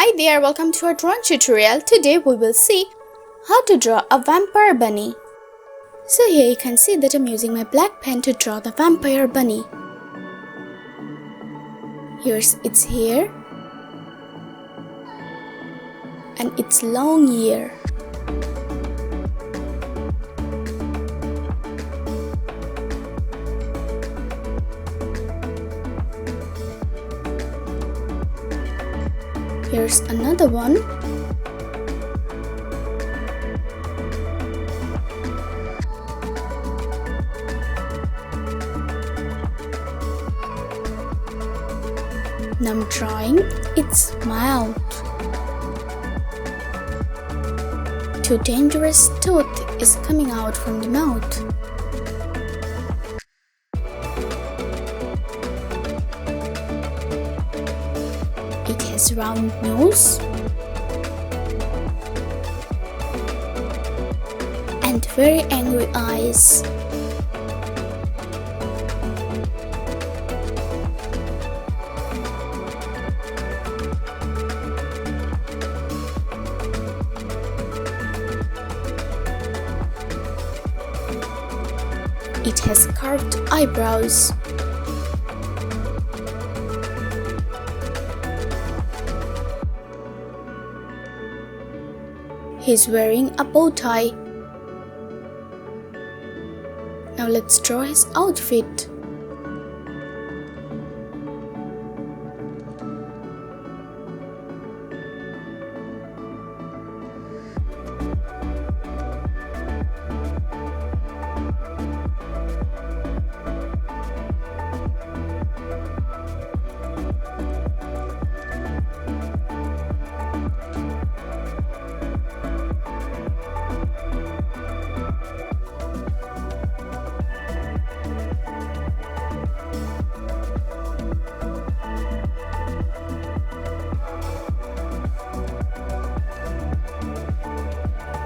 Hi there, welcome to our drawing tutorial. Today we will see how to draw a vampire bunny. So here you can see that I'm using my black pen to draw the vampire bunny. Here's its hair and its long ear. Here's another one. Now I'm drawing its mouth. Two dangerous tooth is coming out from the mouth. It has round nose and very angry eyes. It has carved eyebrows. He's wearing a bow tie. Now let's draw his outfit.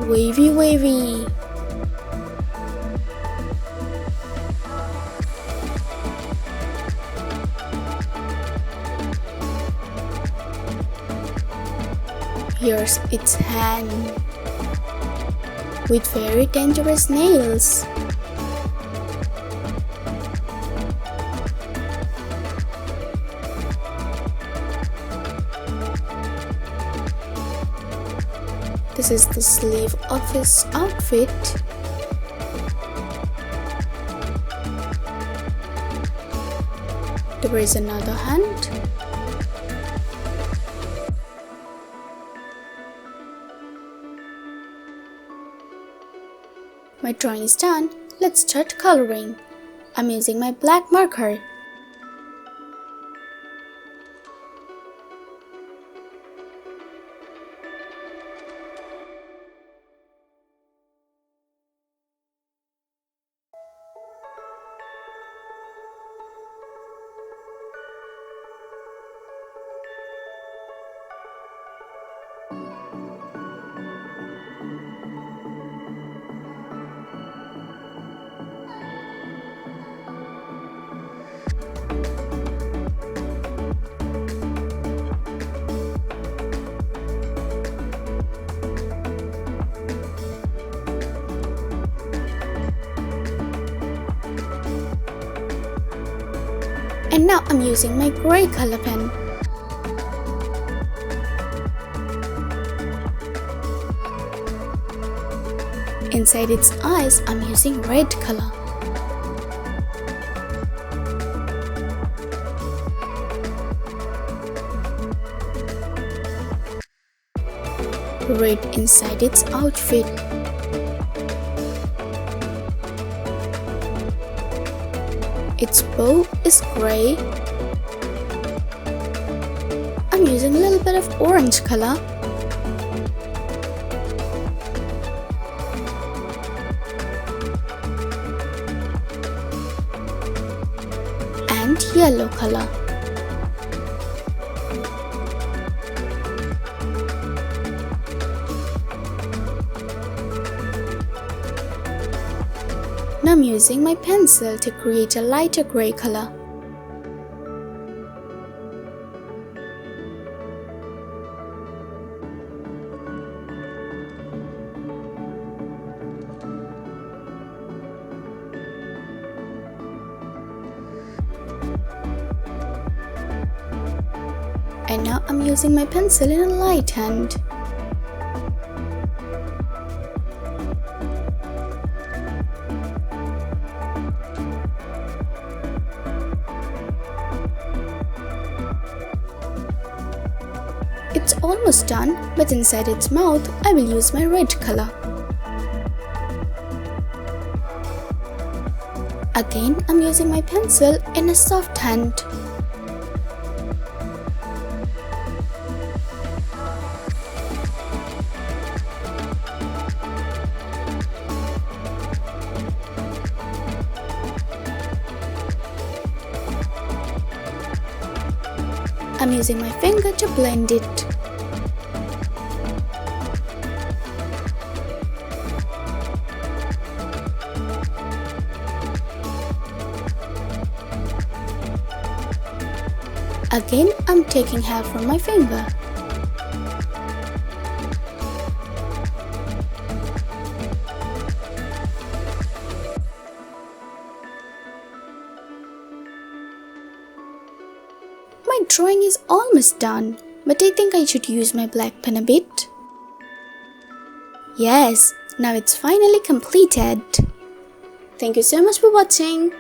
Wavy wavy. Here's its hand with very dangerous nails. This is the sleeve of his outfit. There is another hand. My drawing is done. Let's start coloring. I'm using my black marker. And now I'm using my gray color pen. Inside its eyes, I'm using red color. Red inside its outfit. Its bow is gray. I'm using a little bit of orange color. And yellow color. Now I'm using my pencil to create a lighter gray color. And now I'm using my pencil in a light hand. It's almost done, but inside its mouth, I will use my red color. Again, I'm using my pencil in a soft hand. I'm using my finger to blend it. Again, I'm taking half from my finger. My drawing is almost done, but I think I should use my black pen a bit. Yes, now it's finally completed. Thank you so much for watching.